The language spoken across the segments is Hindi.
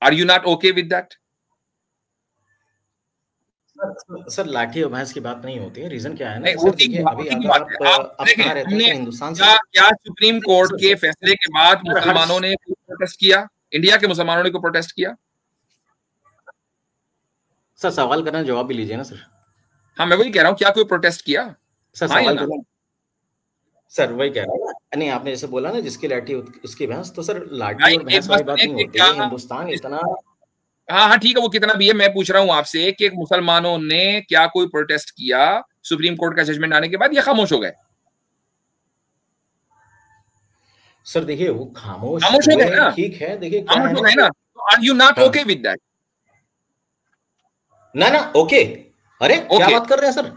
Are you not okay with that? Sir लाठी और भैंस की बात नहीं होती है। रीजन क्या है ना सर, देखिए अभी अगर आप कहाँ रहते हैं हिंदुस्तान से, क्या सुप्रीम कोर्ट के फैसले के बाद मुसलमानों ने प्रोटेस्ट किया? इंडिया के मुसलमानों ने को प्रोटेस्ट किया? सर सवाल करना जवाब भी लीजिए ना सर। हाँ, मैं वही कह रहा हूँ, क्या कोई प्रोटेस्ट किया? सर सवाल करना, सर वही कह रहा हूँ। नहीं, आपने जैसे बोला ना जिसकी लाठी उसकी भैंस, तो सर लाठी और भैंस वाली बात नहीं होती है। हिंदुस्तान इतना, हाँ ठीक है, वो कितना भी है, मैं पूछ रहा हूँ आपसे कि मुसलमानों ने क्या कोई प्रोटेस्ट किया सुप्रीम कोर्ट का जजमेंट आने के बाद, या खामोश हो गए? सर देखिए वो खामोश हो गए ना, ठीक है। देखिए खामोश हो गए ना, तो are you not okay with that? ना ओके, अरे क्या बात कर रहे हैं सर?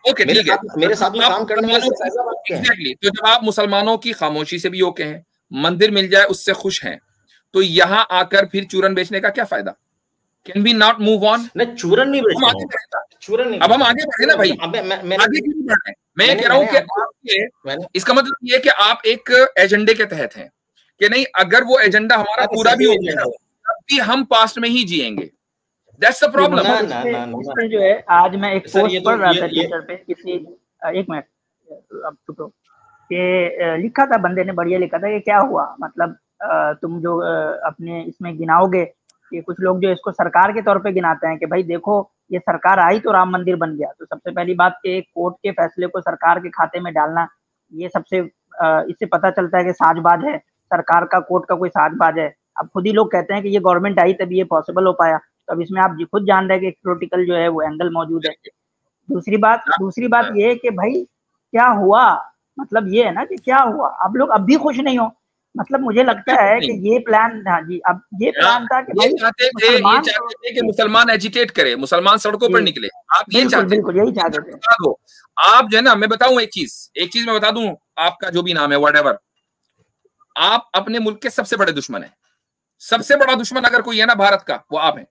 ओके ठीक है, मेरे साथ में काम करने वाले एग्जैक्टली। तो जब आप मुसलमानों की खामोशी से भी ओके हैं, मंदिर मिल जाए उससे खुश हैं, तो यहां आकर फिर चूरन बेचने का क्या फायदा? Can we not move on? नहीं, चूरन नहीं बेचना, चूरन नहीं। अब हम आगे बढ़े ना भाई, आगे क्यों बढ़ रहे हैं? मैं कह रहा हूं कि इसका मतलब ये कि आप एक एजेंडे के तहत हैं कि नहीं, अगर वो एजेंडा हमारा पूरा भी हो गया तब भी हम पास्ट में ही जिएंगे। That's the problem. इसमें जो है, आज मैं एक पोस्ट पढ़ रहा था ट्विटर पे, किसी एक मिनट अब चुप रहो, कि लिखा था बंदे ने, बढ़िया लिखा था कि क्या हुआ, मतलब तुम जो अपने इसमें गिनाओगे कि कुछ लोग जो इसको सरकार के तौर पे गिनाते हैं कि भाई देखो ये सरकार आई तो राम मंदिर बन गया। तो सबसे पहली बात कि कोर्ट के फैसले को सरकार के खाते में डालना, ये सबसे इससे पता चलता है कि साजबाज है सरकार का, कोर्ट का कोई साजबाज है। अब खुद ही लोग कहते हैं कि ये गवर्नमेंट आई तभी ये पॉसिबल हो पाया, तो अब इसमें आप खुद जान रहे हैं कि एक पॉलिटिकल जो है वो एंगल मौजूद है। दूसरी बात ये है कि भाई क्या हुआ, मतलब ये है ना कि क्या हुआ, अब लोग अब भी खुश नहीं हो। मतलब मुझे लगता है कि ये प्लान, हाँ जी, अब ये प्लान था कि भाई चाहते थे कि मुसलमान एजिटेट करे, मुसलमान सड़कों पर निकले। आप ये चाहते, बिल्कुल यही चाहते थे। आप जो है ना, मैं बताऊं एक चीज मैं बता दूं, आपका जो भी नाम है व्हाटएवर, आप अपने मुल्क के सबसे बड़े दुश्मन है। सबसे बड़ा दुश्मन अगर कोई है ना भारत का, वो आप हैं।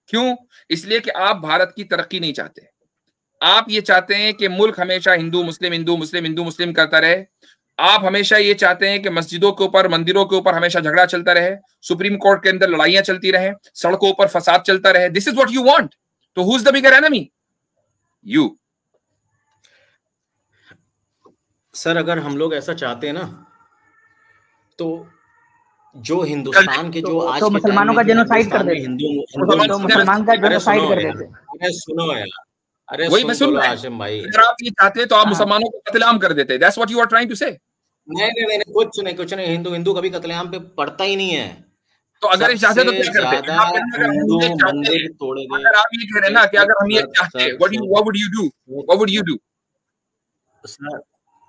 क्यों? इसलिए कि आप भारत की तरक्की नहीं चाहते। आप ये चाहते हैं कि मुल्क हमेशा हिंदू मुस्लिम करता रहे। आप हमेशा ये चाहते हैं कि मस्जिदों के ऊपर, मंदिरों के ऊपर हमेशा झगड़ा चलता रहे, सुप्रीम कोर्ट के अंदर लड़ाइयां चलती रहे, सड़कों पर फसाद चलता रहे। This is what you want. तो who is the bigger enemy? You. Sir अगर हम लोग ऐसा चाहते हैं ना, तो जो हिंदुस्तान के जो आज तो मुसलमानों का जेनोसाइड कर देते, मुसलमान का जेनोसाइड कर देते। अरे सुनो यार, अरे वही मैं सुन रहा हूं आशिम भाई, अगर आप ये चाहते हैं तो आप मुसलमानों को कत्लेआम कर देते। That's what you are trying to say. नहीं, कुछ नहीं। हिंदू कभी कत्लेआम पे पड़ता ही नहीं है। तो अगर ये चाहते तो क्या करते? मंदिर तोड़े गए। अगर आप ये कह रहे हैं ना कि अगर हम ये चाहते, what would you do?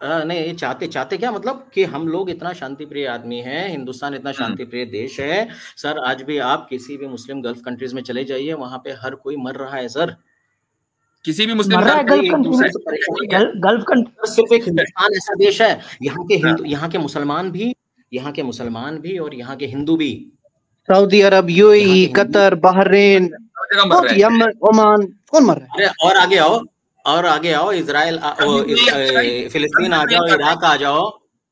नहीं, ये चाहते क्या मतलब कि हम लोग इतना शांति प्रिय आदमी हैं, हिंदुस्तान इतना शांति प्रिय देश है सर। आज भी आप किसी भी मुस्लिम गल्फ कंट्रीज में चले जाइए, वहां पे हर कोई मर रहा है सर। किसी भी मुस्लिम गल्फ कंट्री सिर्फ एक हिंदुस्तान ऐसा देश है, यहाँ के मुसलमान भी और यहाँ के हिंदू भी। सऊदी अरब, यूएई, कतर, बहरीन, ओमान, कौन मर रहा है? और आगे आओ इजराइल, फिलिस्तीन आ जाओ, इराक आ जाओ,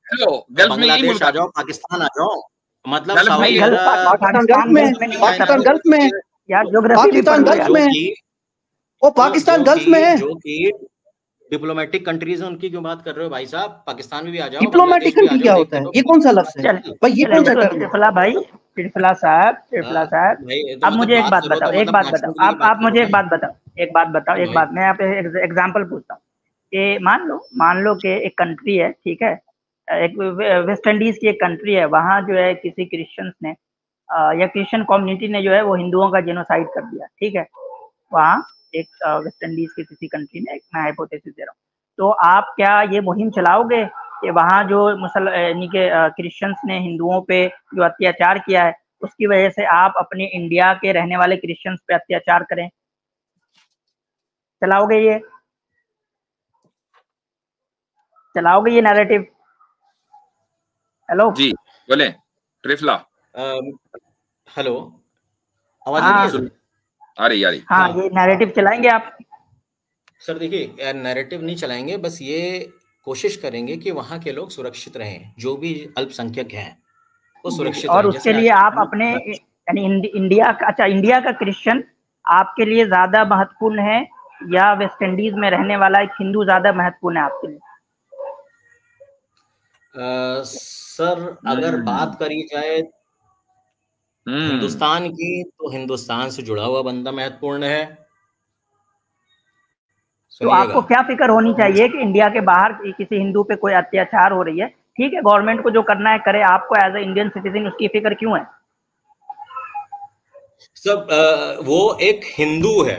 बांग्लादेश आ जाओ, पाकिस्तान आ जाओ। मतलब पाकिस्तान गल्फ में यार, पाकिस्तान गल्फ में, वो पाकिस्तान गल्फ में है, जो कि डिप्लोमेटिक कंट्रीज है, उनकी क्यों बात कर रहे हो भाई साहब? पाकिस्तान में भी आ जाओ। डिप्लोमेटिक कंट्री क्या होता है? ये कौन सा लफ्ज है भाई? ये कौन सा टर्म है भाई? टिरफला साहब, अब मुझे एक बात बताओ, आप मुझे एक बात बताओ, मैं यहाँ पे एग्जांपल पूछता हूँ कि मान लो कि एक कंट्री है, ठीक है, एक वेस्ट इंडीज की एक कंट्री है, वहाँ जो है किसी क्रिश्चियंस ने या क्रिश्चियन कम्युनिटी ने जो है वो हिंदुओं का जेनोसाइड कर दिया, ठीक है, वहाँ एक वेस्ट इंडीज की किसी कंट्री में, मैं हाइपोथेसिस दे रहा हूँ। तो आप क्या ये मुहिम चलाओगे कि वहाँ जो यानी कि क्रिश्चियंस ने हिंदुओं पे जो अत्याचार किया है, उसकी वजह से आप अपने इंडिया के रहने वाले क्रिश्चियंस पे अत्याचार करें? चलाओगे ये नैरेटिव? हेलो जी बोले ट्रिफला। हेलो, आवाज आ रही है? हाँ, ये नैरेटिव चलाएंगे आप? सर देखिए, नैरेटिव नहीं चलाएंगे, बस ये कोशिश करेंगे कि वहाँ के लोग सुरक्षित रहें, जो भी अल्पसंख्यक हैं वो सुरक्षित और रहें। उसके लिए आप अपने यानी इंडिया का, अच्छा इंडिया का क्रिश्चियन आपके लिए ज्यादा महत्वपूर्ण है या वेस्ट इंडीज में रहने वाला एक हिंदू ज्यादा महत्वपूर्ण है आपके लिए? सर अगर बात करी जाए हिंदुस्तान की, तो हिंदुस्तान से जुड़ा हुआ बंदा महत्वपूर्ण है। तो आपको क्या फिक्र होनी चाहिए कि इंडिया के बाहर किसी हिंदू पे कोई अत्याचार हो रही है? ठीक है, गवर्नमेंट को जो करना है करे, आपको एज ए इंडियन सिटीजन उसकी फिक्र क्यों है? सब वो एक हिंदू है,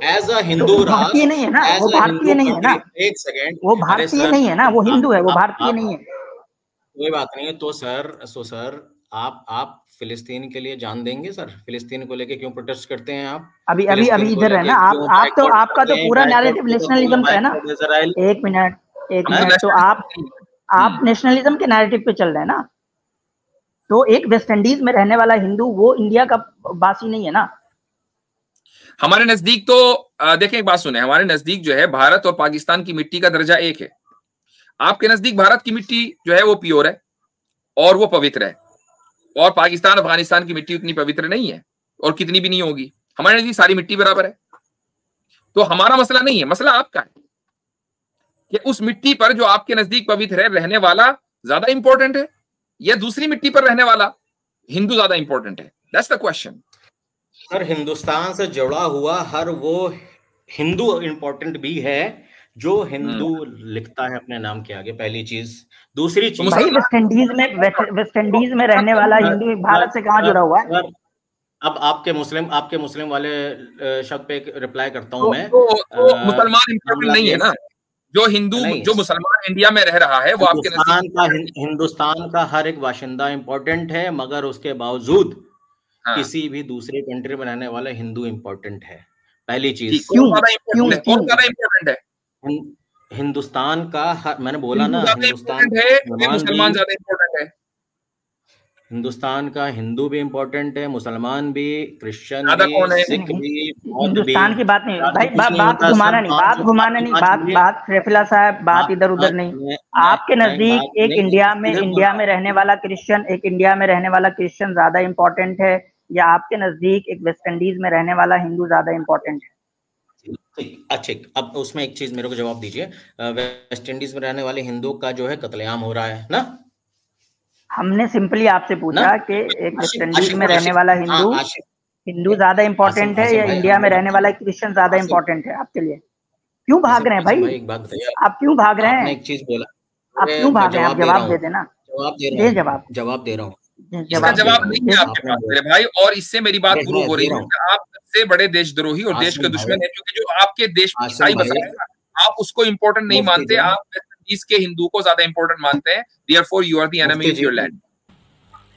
एज अ हिंदू तो भारतीय नहीं है ना, वो भारतीय नहीं है ना। एक सेकेंड, वो भारतीय नहीं है ना, वो हिंदू है, वो भारतीय नहीं है। कोई बात नहीं है। तो सर आप फिलिस्तीन के लिए जान देंगे सर? फिलिस्तीन को लेके क्यों प्रोटेस्ट करते हैं आप? अभी इधर है ना आप तो आपका तो पूरा नैरेटिव नेशनलिज्म पे है ना। एक मिनट तो आप नेशनलिज्म के नैरेटिव पे चल रहे हैं ना। तो एक वेस्ट इंडीज में रहने वाला हिंदू वो इंडिया का वासी नहीं है ना। हमारे नजदीक तो देखें, एक बात सुने, हमारे नजदीक जो है भारत और पाकिस्तान की मिट्टी का दर्जा एक है। आपके नजदीक भारत की मिट्टी जो है वो प्योर है और वो पवित्र है, और पाकिस्तान अफगानिस्तान की मिट्टी उतनी पवित्र नहीं है और कितनी भी नहीं होगी। हमारे नजदीक सारी मिट्टी बराबर है। तो हमारा मसला नहीं है, मसला आपका है कि उस मिट्टी पर जो आपके नजदीक पवित्र है रहने वाला ज्यादा इंपॉर्टेंट है या दूसरी मिट्टी पर रहने वाला हिंदू ज्यादा इंपॉर्टेंट है। That's the question. Sir Hindustan से जुड़ा हुआ हर वो हिंदू इंपॉर्टेंट भी है जो हिंदू लिखता है अपने नाम के आगे, पहली चीज। दूसरी चीज, भाई वेस्ट इंडीज में रहने वाला हिंदू भारत से कहाँ जुड़ा हुआ है? अब आपके मुस्लिम वाले शब्द पे रिप्लाई करता हूं मैं। मुसलमान इंपॉर्टेंट नहीं है ना। जो हिंदू जो मुसलमान इंडिया में रह रहा है वो आपके हिंदुस्तान का हर एक बाशिंदा इंपॉर्टेंट है, मगर उसके बावजूद किसी भी दूसरे कंट्री में रहने वाला हिंदू इंपॉर्टेंट है। पहली चीज, क्यों ज्यादा इंपॉर्टेंट है? हिंदुस्तान का मैंने बोला ना, हिंदुस्तान है, मुसलमान ज्यादा इंपॉर्टेंट है। हिंदुस्तान का हिंदू भी इंपॉर्टेंट है, मुसलमान भी, क्रिश्चियन भी, सिख भी। हिंदुस्तान की बात नहीं भाई, बात घुमाना नहीं, बात शेफिला साहब, बात इधर उधर नहीं। आपके नजदीक एक इंडिया में रहने वाला क्रिश्चियन, एक इंडिया में रहने वाला क्रिश्चियन ज्यादा इंपॉर्टेंट है या आपके नजदीक एक वेस्ट इंडीज में रहने वाला हिंदू ज्यादा इंपॉर्टेंट है? अच्छा, अब उसमें एक चीज मेरे को जवाब दीजिए। वेस्ट इंडीज में रहने वाले हिंदू का जो है कत्लेआम हो रहा है ना। हमने सिंपली आपसे पूछा कि एक वेस्ट इंडीज में रहने वाला हिंदू ज्यादा इंपॉर्टेंट है या इंडिया में रहने वाला क्रिश्चियन ज्यादा इंपॉर्टेंट है आपके लिए? क्यों भाग रहे हैं भाई? एक बात बताइए, आप क्यों भाग रहे हैं? एक चीज बोला, आप क्यों भाग रहे हैं? आप जवाब दे देना। जवाब दे रहा हूँ। इसका जवाब नहीं है आपके पास मेरे भाई, और इससे मेरी बात प्रूव हो रही है कि आप सबसे बड़े देशद्रोही और देश के दुश्मन है, क्योंकि जो आपके देश में ईसाई बसा है आप उसको इम्पोर्टेंट नहीं मानते, आप वेस्ट इंडीज के हिंदू को ज्यादा इम्पोर्टेंट मानते हैं। Therefore you are the enemy of your land।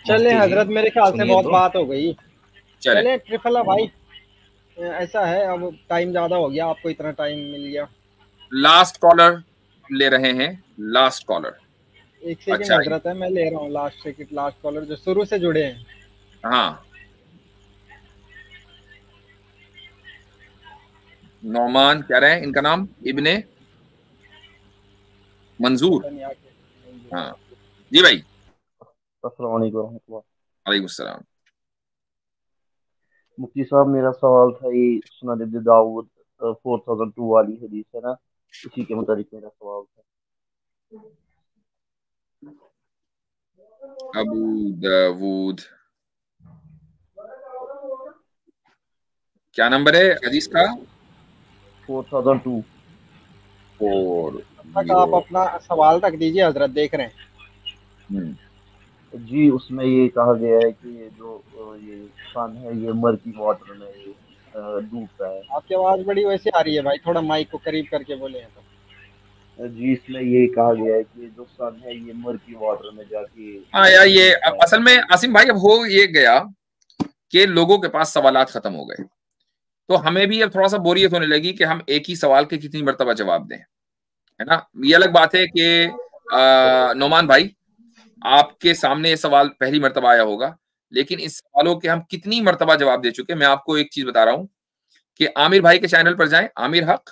चले हजरत, मेरे ख्याल से बहुत बात हो गई। चले ट्रिफला भाई, ऐसा है अब टाइम ज्यादा हो गया, आपको इतना टाइम मिल गया। लास्ट कॉलर ले रहे हैं, लास्ट कॉलर। एक सेकंड हजरत है, मैं ले रहा हूँ लास्ट कॉलर जो शुरू से जुड़े हैं। हाँ, नौमान क्या रहे हैं इनका नाम? इब्ने मंजूर। हाँ जी भाई। अस्सलाम वालेकुम। वालेकुम सलाम। मुफ्ती साहब, मेरा सवाल था ये सुनन इब्न दाऊद 4002 वाली हदीस है ना, इसी के मुताबिक मेरा सवाल था। अबू दाऊद क्या नंबर है हदीस का? 4002। आप अपना सवाल तक दीजिए हजरत, देख रहे हैं। जी, उसमें ये कहा गया है कि जो ये सन है ये मर्की वाटर में डूबता है। आपकी आवाज बड़ी वैसे आ रही है भाई, थोड़ा माइक को करीब करके बोले हैं तो। जी, इसमें ये कहा गया है कि जो सन है ये मर्की वाटर में जाके। हाँ यार, ये असल में आसिम भाई अब हो ये गया कि लोगों के पास सवालात खत्म हो गए, तो हमें भी अब थोड़ा सा बोरियत होने लगी कि हम एक ही सवाल के कितनी मर्तबा जवाब दें, है ना। ये अलग बात है कि नौमान भाई आपके सामने ये सवाल पहली मर्तबा आया होगा, लेकिन इस सवालों के हम कितनी मर्तबा जवाब दे चुके। मैं आपको एक चीज बता रहा हूं कि आमिर भाई के चैनल पर जाएं, आमिर हक,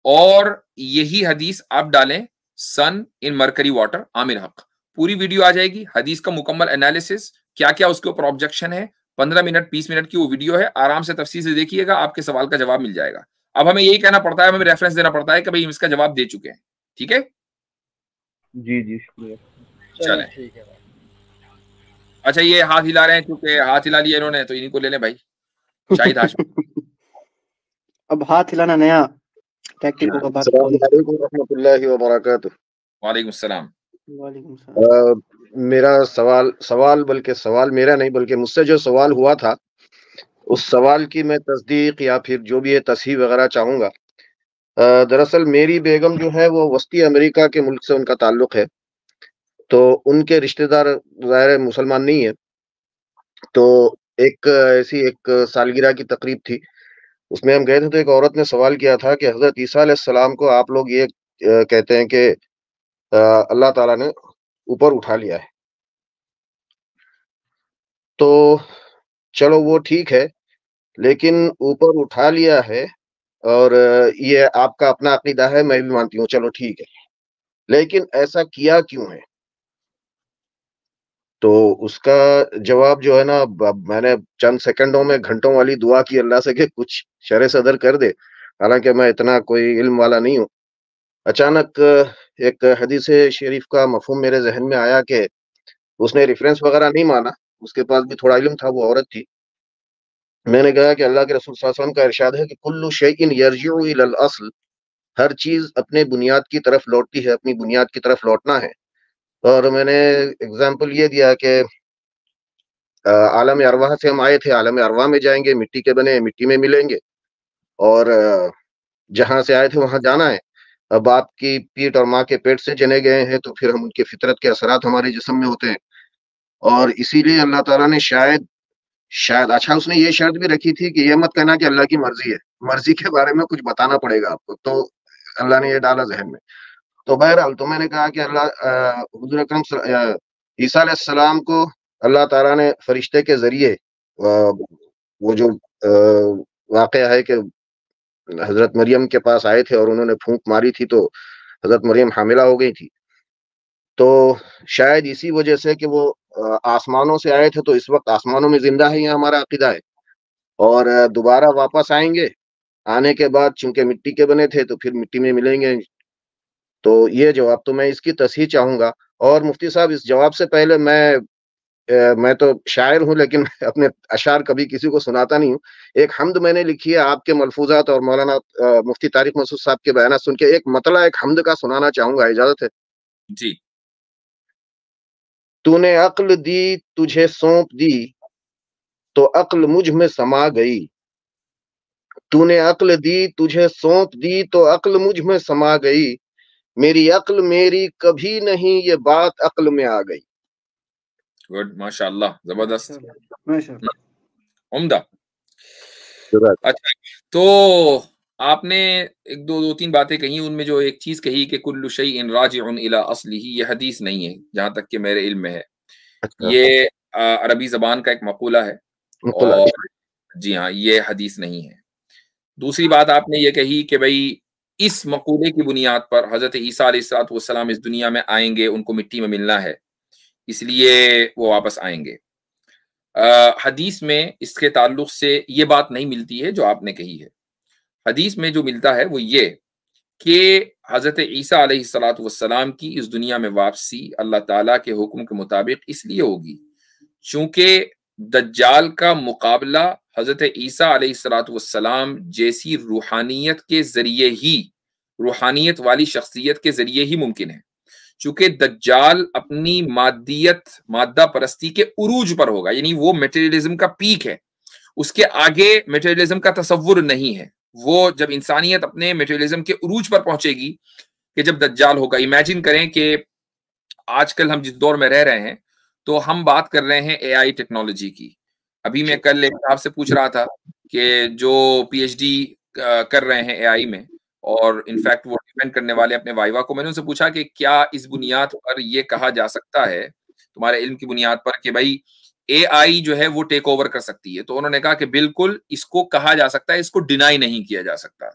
और यही हदीस आप डालें सन इन मरकरी वाटर, आमिर हक, पूरी वीडियो आ जाएगी। हदीस का मुकम्मल एनालिसिस, क्या क्या उसके ऊपर ऑब्जेक्शन है, 15 मिनट 20 मिनट की वो वीडियो है, आराम से तफसील से देखिएगा, आपके सवाल का जवाब मिल जाएगा। अब हमें यही कहना पड़ता है, हमें रेफरेंस देना पड़ता है कि भाई इसका जवाब दे चुके हैं। ठीक है जी जी शुक्रिया। चलें ठीक है। अच्छा ये हाथ हिला रहे हैं, क्योंकि हाथ हिला लिया इन्होंने, तो इन्हीं को ले लें भाई। शाहिद हाशमी अब हाथ हिलाना नया टैक्टिक होगा। अस्सलाम वालेकुम रहमतुल्लाहि व बरकातुहू। वालेकुम सलाम। मेरा सवाल बल्कि सवाल मेरा नहीं, बल्कि मुझसे जो सवाल हुआ था उस सवाल की मैं तस्दीक या फिर जो भी है तस्हीह वगैरह चाहूँगा। दरअसल मेरी बेगम जो है वो वस्ती अमेरिका के मुल्क से उनका ताल्लुक है, तो उनके रिश्तेदार ज़ाहिर मुसलमान नहीं है। तो एक ऐसी एक सालगिरह की तकरीब थी, उसमें हम गए थे, तो एक औरत ने सवाल किया था कि हज़रत ईसा अलैहिस्सलाम को आप लोग ये कहते हैं कि अल्लाह ताला ने ऊपर उठा लिया है। तो चलो वो ठीक है, लेकिन ऊपर उठा लिया है और ये आपका अपना अकीदा है, मैं भी मानती हूँ, चलो ठीक है, लेकिन ऐसा किया क्यों है? तो उसका जवाब जो है ना, मैंने चंद सेकंडों में घंटों वाली दुआ की अल्लाह से कि कुछ शरह सदर कर दे, हालांकि मैं इतना कोई इल्म वाला नहीं हूँ। अचानक एक हदीस शरीफ का मफहूम मेरे जहन में आया कि उसने रेफरेंस वगैरह नहीं माना, उसके पास भी थोड़ा इल्म था, वो औरत थी। मैंने कहा कि अल्लाह के रसूल सल्लल्लाहु अलैहि वसल्लम का इरशाद है कि कुल्लु शैइन यरजिउ इलल अस्ल, हर चीज अपने बुनियाद की तरफ लौटती है, अपनी बुनियाद की तरफ लौटना है। और मैंने एग्जाम्पल ये दिया कि आलम अरवाह से हम आए थे, आलम अरवाह में जाएंगे, मिट्टी के बने मिट्टी में मिलेंगे, और जहां से आए थे वहां जाना है। अब बाप की पीठ और माँ के पेट से जने गए हैं, तो फिर हम उनके फितरत के असरात हमारे जिस्म में होते हैं, और इसीलिए अल्लाह ताला ने शायद अच्छा उसने ये शर्त भी रखी थी कि ये मत कहना कि अल्लाह की मर्जी है, मर्जी के बारे में कुछ बताना पड़ेगा आपको, तो अल्लाह ने ये डाला जहन में। तो बहरहाल तो मैंने कहा कि अल्लाह हुजूर अकरम ईसा अलैहिस्सलाम को अल्लाह ताला ने फरिश्ते के जरिए वो जो वाकया है कि हजरत मरियम के पास आए थे और उन्होंने फूंक मारी थी, तो हजरत मरियम हामिला हो गई थी। तो शायद इसी वजह से कि वो आसमानों से आए थे, तो इस वक्त आसमानों में जिंदा है, ये हमारा अकीदा है, और दोबारा वापस आएंगे, आने के बाद चूंकि मिट्टी के बने थे तो फिर मिट्टी में मिलेंगे। तो ये जवाब तो मैं इसकी तस्हीह चाहूंगा। और मुफ्ती साहब, इस जवाब से पहले मैं तो शायर हूँ, लेकिन अपने अशार कभी किसी को सुनाता नहीं हूँ। एक हम्द मैंने लिखी है आपके मलफूजात और मौलाना मुफ्ती तारिक मसूद साहब के बयान सुन के, एक मतला एक हम्द का सुनाना चाहूंगा, इजाजत है जी? तूने अक्ल दी तुझे सौंप दी तो अक्ल मुझ में समा गई, तूने अक्ल दी तुझे सौंप दी तो अक्ल मुझ में समा गई, मेरी अक्ल मेरी कभी नहीं ये बात अक्ल में आ गई। गुड, माशाअल्लाह, जबरदस्त, उम्दा। अच्छा, तो आपने एक दो तीन बातें कही, उनमें जो एक चीज कही कि कुल्लु शैइन राजिउन इला अस्लिही, ये हदीस नहीं है जहां तक कि मेरे इल्म में है। ये अरबी जबान का एक मकूला है, और जी हाँ, ये हदीस नहीं है। दूसरी बात आपने ये कही कि भाई इस मकूले की बुनियाद पर हजरत ईसा अलैहिस्सलाम इस दुनिया में आएंगे, उनको मिट्टी में मिलना है, इसलिए वो वापस आएंगे। हदीस में इसके ताल्लुक से ये बात नहीं मिलती है जो आपने कही है। हदीस में जो मिलता है वो ये कि हजरत ईसा अलैहिस्सलाम की इस दुनिया में वापसी अल्लाह ताला के हुक्म के मुताबिक इसलिए होगी चूंकि दज्जाल का मुकाबला हजरत ईसा अलैहिस्सलाम जैसी रूहानियत के जरिए ही, रूहानियत वाली शख्सियत के जरिए ही मुमकिन है। चूंकि दज्जाल अपनी मादा परस्ती के उरूज पर होगा, यानी वो मेटेरियलिज्म का पीक है, उसके आगे मेटेरियलिज्म का तसव्वुर नहीं है। वो जब इंसानियत अपने मेटेरियलिज्म के उरूज पर पहुंचेगी कि जब दज्जाल होगा। इमेजिन करें कि आजकल हम जिस दौर में रह रहे हैं, तो हम बात कर रहे हैं एआई टेक्नोलॉजी की। अभी मैं कल एक आपसे पूछ रहा था कि जो पीएचडी कर रहे हैं एआई में, और इनफैक्ट वो डिपेंड करने वाले अपने वाइवा को, मैंने उनसे पूछा कि क्या इस बुनियाद पर ये कहा जा सकता है, तुम्हारे इल्म की बुनियाद पर, कि भाई एआई जो है वो टेक ओवर कर सकती है? तो उन्होंने कहा कि बिल्कुल इसको कहा जा सकता है, इसको डिनाई नहीं किया जा सकता।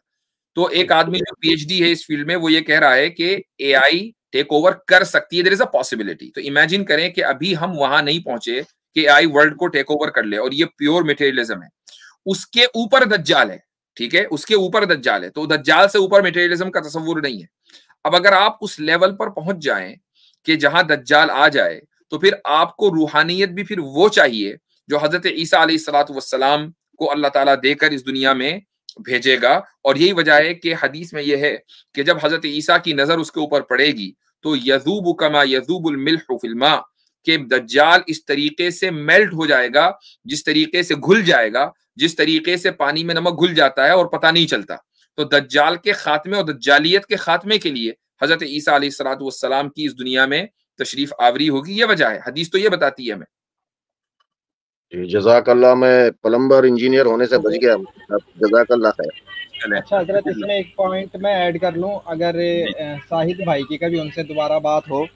तो एक आदमी जो पीएचडी है इस फील्ड में, वो ये कह रहा है कि एआई टेक ओवर कर सकती है, देयर इज अ पॉसिबिलिटी। तो इमेजिन करें कि अभी हम वहां नहीं पहुंचे कि AI वर्ल्ड को टेक ओवर कर ले, और ये प्योर मटेरियलिज्म है। उसके ऊपर दज्जाल है, ठीक है, उसके ऊपर दज्जाल है, तो दज्जाल से ऊपर मटेरियलिज्म का तस्वुर नहीं है। अब अगर आप उस लेवल पर पहुंच जाएं कि जहां दज्जाल आ जाए, तो फिर आपको रूहानियत भी फिर वो चाहिए जो हजरत ईसा अलैहिस्सलातु वस्सलाम को अल्लाह ताला देकर इस दुनिया में भेजेगा। और यही वजह है कि हदीस में यह है कि जब हजरत ईसा की नजर उसके ऊपर पड़ेगी तो यज़ूबु कमा यज़ूबुल मिल्हु फिल मा, कि दज्जाल इस तरीके से मेल्ट हो जाएगा, जिस तरीके से घुल जाएगा, जिस तरीके से पानी में नमक घुल जाता है और पता नहीं चलता। तो दज्जाल के खात्मे और दज्जालियत के खात्मे के लिए हजरत ईसा अलैहिस्सलातु वस्सलाम की इस दुनिया में तशरीफ आवरी होगी, ये वजह है, हदीस तो ये बताती है हमें। जज़ाकल्लाह, मैं प्लम्बर इंजीनियर होने से बच गया, जज़ाकल्लाह खैर। अच्छा हजरत, इसमें एक पॉइंट मैं ऐड कर लूं, अगर साहिद भाई की कभी उनसे दोबारा बात हो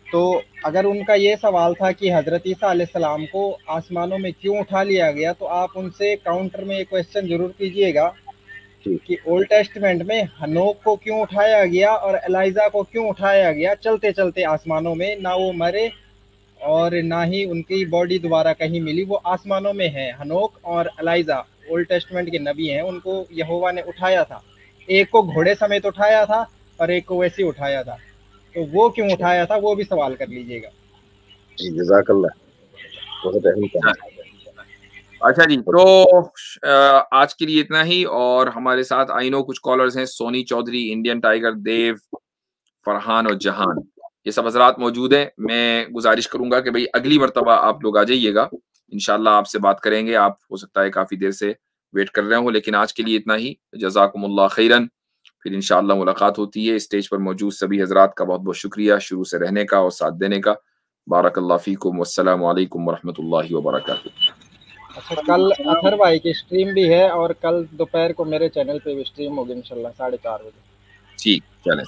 तो अगर उनका ये सवाल था कि हजरत ईसा अलैहिस्सलाम को आसमानों में क्यों उठा लिया गया, तो आप उनसे काउंटर में एक क्वेश्चन जरूर कीजिएगा कि ओल्ड टेस्टमेंट में हनोक को क्यों उठाया गया और एलाइजा को क्यों उठाया गया चलते चलते आसमानों में, ना वो मरे और ना ही उनकी बॉडी दोबारा कहीं मिली, वो आसमानों में है। हनोक और एलाइजा ओल्ड टेस्टमेंट के नबी हैं, उनको यहोवा ने उठाया था, एक को घोड़े समेत उठाया था और एक को वैसे उठाया था, तो वो क्यों उठाया था वो भी सवाल कर लीजिएगा। जी जज़ाकल्लाह, बहुत अहम। अच्छा जी, तो आज के लिए इतना ही। और हमारे साथ आई नो कुछ कॉलर्स हैं, सोनी चौधरी, इंडियन टाइगर, देव, फरहान और जहान, ये सब हजरात मौजूद हैं। मैं गुजारिश करूंगा कि भाई अगली मर्तबा आप लोग आ जाइएगा, इंशाल्लाह आपसे बात करेंगे। आप हो सकता है काफी देर से वेट कर रहे हो, लेकिन आज के लिए इतना ही। जज़ाकुमुल्लाह खैरन, फिर इंशाल्लाह मुलाकात होती है। स्टेज पर मौजूद सभी हजरात का बहुत बहुत शुक्रिया शुरू से रहने का और साथ देने का। बारकल्लाह फीकुम, वस्सलामु अलैकुम वरहमतुल्लाहि वबरकातुहू। अच्छा, कल अथर भाई की स्ट्रीम भी है और कल दोपहर को मेरे चैनल पे भी स्ट्रीम होगी इंशाल्लाह 4:30 बजे। ठीक, चलें।